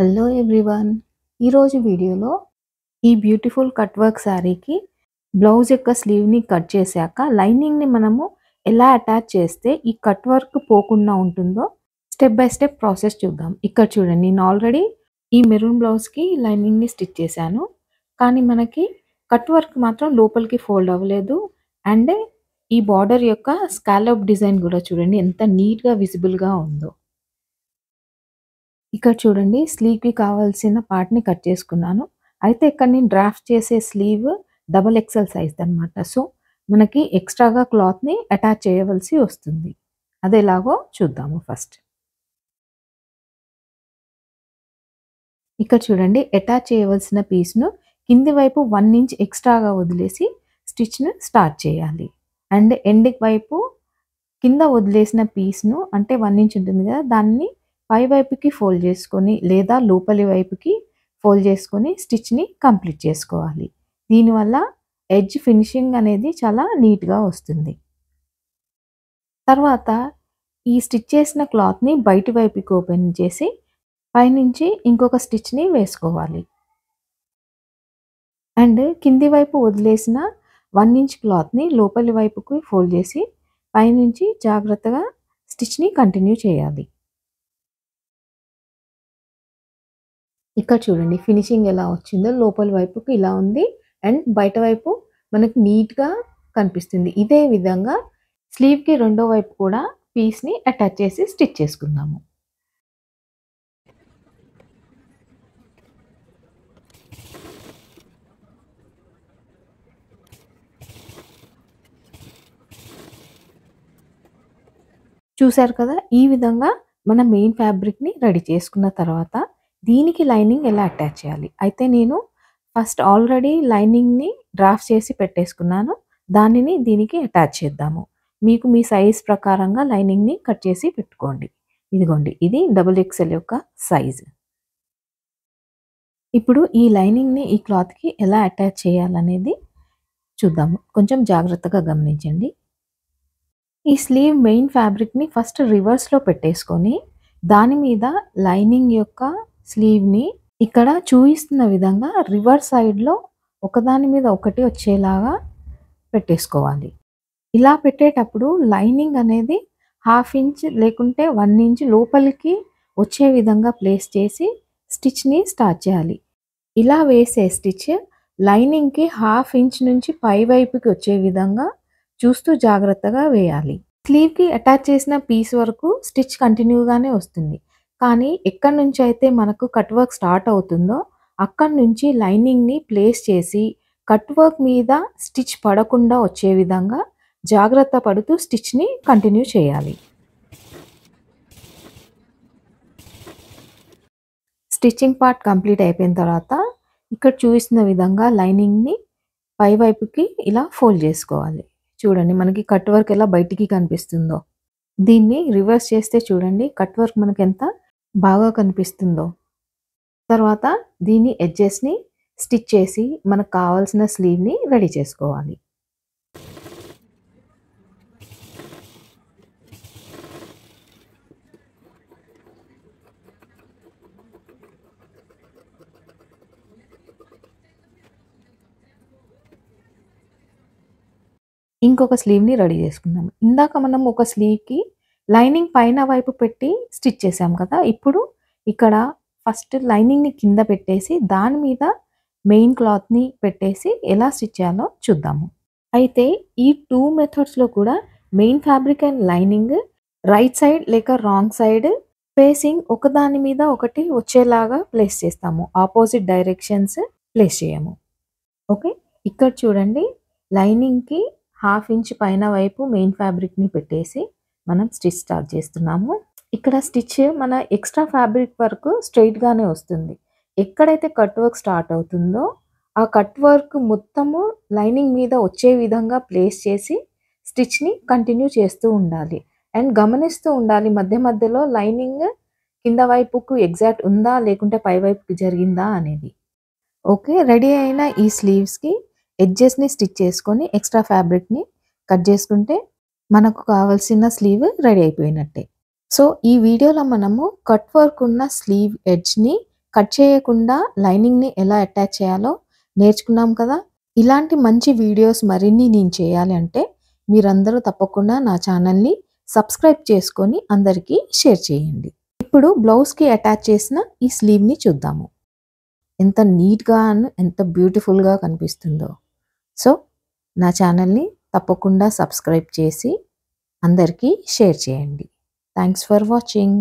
Hello everyone. ఈరోజు వీడియోలో ఈ బ్యూటిఫుల్ కట్ వర్క్ శారీకి బ్లౌజ్ యొక్క స్లీవ్‌ని కట్ చేశాక లైనింగ్‌ని మనము ఎలా అటాచ్ చేస్తే ఈ కట్ వర్క్ పోకుండా ఉంటుందో స్టెప్ బై స్టెప్ ప్రాసెస్ చూద్దాం. ఇక్కడ చూడండి, నేను ఆల్రెడీ ఈ మెరూన్ బ్లౌజ్‌కి లైనింగ్‌ని స్టిచ్ చేశాను. కానీ మనకి కట్ వర్క్ మాత్రం లోపలికి ఫోల్డ్ అవ్వలేదు. అండ్ ఈ బార్డర్ యొక్క స్కాలప్ డిజైన్ కూడా చూడండి ఎంత నీట్‌గా విజిబుల్‌గా ఉందో. ఇక్కడ చూడండి, స్లీవ్‌కి కావాల్సిన పార్ట్‌ని కట్ చేసుకున్నాను. అయితే ఇక్కడ నేను డ్రాఫ్ట్ చేసే స్లీవ్ డబుల్ ఎక్సెల్ సైజ్‌దనమాట. సో, మనకి ఎక్స్‌ట్రాగా క్లాత్‌ని అటాచ్ చేయవలసి వస్తుంది. అదెలాగో చూద్దాము ఫస్ట్. ఇక్కడ చూడండి, అటాచ్ చేయవలసిన పీస్‌ను కింది వైపు 1 ఇంచ్ ఎక్స్‌ట్రాగా వదిలేసి స్టిచ్‌ను స్టార్ట్ చేయాలి. అండ్ ఎండ్ వైపు కింద వదిలేసిన పీస్‌ను అంటే 1 ఇంచ్ ఉంటుంది కదా! దాన్ని పై వైపుకి ఫోల్డ్ చేసుకొని లేదా లోపలి వైపుకి ఫోల్డ్ చేసుకొని స్టిచ్‌ని కంప్లీట్ చేసుకోవాలి. దీనివల్ల ఎడ్జ్ ఫినిషింగ్ అనేది చాలా నీట్‌గా వస్తుంది. తర్వాత ఈ స్టిచ్ చేసిన క్లాత్‌ని బయటి వైపుకి ఓపెన్ చేసి పైనుంచి ఇంకొక స్టిచ్‌ని వేసుకోవాలి. అండ్ కింది వైపు వదిలేసిన 1 ఇంచ్ క్లాత్‌ని లోపలి వైపుకి ఫోల్డ్ చేసి పైనుంచి జాగ్రత్తగా స్టిచ్‌ని కంటిన్యూ చేయాలి. ఇక్కడ చూడండి, ఫినిషింగ్ ఎలా వచ్చిందో లోపలి వైపుకి ఇలా ఉంది. అండ్ బయట వైపు మనకి నీట్‌గా కనిపిస్తుంది. ఇదే విధంగా స్లీవ్‌కి రెండో వైపు కూడా పీస్‌ని అటాచ్ చేసి స్టిచ్ చేసుకుందాము. చూసారు కదా! ఈ విధంగా మన మెయిన్ ఫ్యాబ్రిక్‌ని రెడీ చేసుకున్న తర్వాత దీనికి లైనింగ్ ఎలా అటాచ్ చేయాలి. అయితే నేను ఫస్ట్ ఆల్రెడీ లైనింగ్‌ని డ్రాఫ్ట్ చేసి పెట్టేసుకున్నాను. దానిని దీనికి అటాచ్ చేద్దాము. మీకు మీ సైజ్ ప్రకారంగా లైనింగ్‌ని కట్ చేసి పెట్టుకోండి. ఇదిగోండి, ఇది డబుల్ ఎక్సెల్ యొక్క సైజ్. ఇప్పుడు ఈ లైనింగ్‌ని ఈ క్లాత్‌కి ఎలా అటాచ్ చేయాలనేది చూద్దాము. కొంచెం జాగ్రత్తగా గమనించండి. ఈ స్లీవ్ మెయిన్ ఫ్యాబ్రిక్‌ని ఫస్ట్ రివర్స్‌లో పెట్టేసుకొని, దాని మీద లైనింగ్ యొక్క స్లీవ్‌ని ఇక్కడ చూయిస్తున్న విధంగా రివర్స్ సైడ్‌లో ఒకదాని మీద ఒకటి వచ్చేలాగా పెట్టేసుకోవాలి. ఇలా పెట్టేటప్పుడు లైనింగ్ అనేది 1/2 ఇంచ్ లేకుంటే 1 ఇంచ్ లోపలికి వచ్చే విధంగా ప్లేస్ చేసి స్టిచ్‌ని స్టార్ట్ చేయాలి. ఇలా వేసే స్టిచ్ లైనింగ్‌కి 1/2 ఇంచ్ నుంచి పై వైపుకి వచ్చే విధంగా చూస్తూ జాగ్రత్తగా వేయాలి. స్లీవ్‌కి అటాచ్ చేసిన పీస్ వరకు స్టిచ్ కంటిన్యూగానే వస్తుంది. కానీ ఎక్కడి నుంచైతే మనకు కట్ వర్క్ స్టార్ట్ అవుతుందో అక్కడి నుంచి లైనింగ్‌ని ప్లేస్ చేసి కట్ వర్క్ మీద స్టిచ్ పడకుండా వచ్చే విధంగా జాగ్రత్త పడుతూ స్టిచ్‌ని కంటిన్యూ చేయాలి. స్టిచ్చింగ్ పార్ట్ కంప్లీట్ అయిపోయిన తర్వాత ఇక్కడ చూపిస్తున్న విధంగా లైనింగ్‌ని పై వైపుకి ఇలా ఫోల్డ్ చేసుకోవాలి. చూడండి, మనకి కట్ వర్క్ ఎలా బయటికి కనిపిస్తుందో. దీన్ని రివర్స్ చేస్తే చూడండి, కట్ వర్క్ మనకెంత బాగా కనిపిస్తుందో. తర్వాత దీని ఎడ్జెస్‌ని స్టిచ్ చేసి మనకు కావాల్సిన స్లీవ్‌ని రెడీ చేసుకోవాలి. ఇంకొక స్లీవ్‌ని రెడీ చేసుకుందాం. ఇందాక మనం ఒక స్లీవ్‌కి లైనింగ్ పైన వైపు పెట్టి స్టిచ్ చేసాం కదా! ఇప్పుడు ఇక్కడ ఫస్ట్ లైనింగ్‌ని కింద పెట్టేసి దాని మీద మెయిన్ క్లాత్‌ని పెట్టేసి ఎలా స్టిచ్ చేయాలో చూద్దాము. అయితే ఈ 2 మెథడ్స్‌లో కూడా main fabric and lining right side లేక రాంగ్ సైడ్ ఫేసింగ్ ఒకదాని మీద ఒకటి వచ్చేలాగా ప్లేస్ చేస్తాము. ఆపోజిట్ డైరెక్షన్స్ ప్లేస్ చేయము. ఓకే. ఇక్కడ చూడండి, లైనింగ్‌కి 1/2 ఇంచ్ పైన వైపు మెయిన్ ఫ్యాబ్రిక్‌ని పెట్టేసి మనం స్టిచ్ స్టార్ట్ చేస్తున్నాము. ఇక్కడ స్టిచ్ మన ఎక్స్‌ట్రా ఫ్యాబ్రిక్ వరకు స్ట్రెయిట్‌గానే వస్తుంది. ఎక్కడైతే కట్ వర్క్ స్టార్ట్ అవుతుందో ఆ కట్ వర్క్ మొత్తము లైనింగ్ మీద వచ్చే విధంగా ప్లేస్ చేసి స్టిచ్‌ని కంటిన్యూ చేస్తూ ఉండాలి. అండ్ గమనిస్తూ ఉండాలి మధ్య మధ్యలో లైనింగ్ కింద వైపుకు ఎగ్జాక్ట్ ఉందా లేకుంటే పై వైపుకి జరిగిందా అనేది. ఓకే. రెడీ అయిన ఈ స్లీవ్స్‌కి ఎడ్జెస్‌ని స్టిచ్ చేసుకొని ఎక్స్‌ట్రా ఫ్యాబ్రిక్‌ని కట్ చేసుకుంటే మనకు కావాల్సిన స్లీవ్ రెడీ అయిపోయినట్టే. సో, ఈ వీడియోలో మనము కట్ వర్క్ ఉన్న స్లీవ్ ఎడ్జ్‌ని కట్ చేయకుండా లైనింగ్‌ని ఎలా అటాచ్ చేయాలో నేర్చుకున్నాం కదా! ఇలాంటి మంచి వీడియోస్ మరిన్ని నేను చేయాలి అంటే మీరందరూ తప్పకుండా నా ఛానల్‌ని సబ్స్క్రైబ్ చేసుకొని అందరికీ షేర్ చేయండి. ఇప్పుడు బ్లౌజ్‌కి అటాచ్ చేసిన ఈ స్లీవ్‌ని చూద్దాము. ఎంత నీట్‌గా అండ్ ఎంత బ్యూటిఫుల్‌గా కనిపిస్తుందో. సో, నా ఛానల్‌ని తప్పకుండా సబ్స్క్రైబ్ చేసి అందరికీ షేర్ చేయండి. Thanks for watching.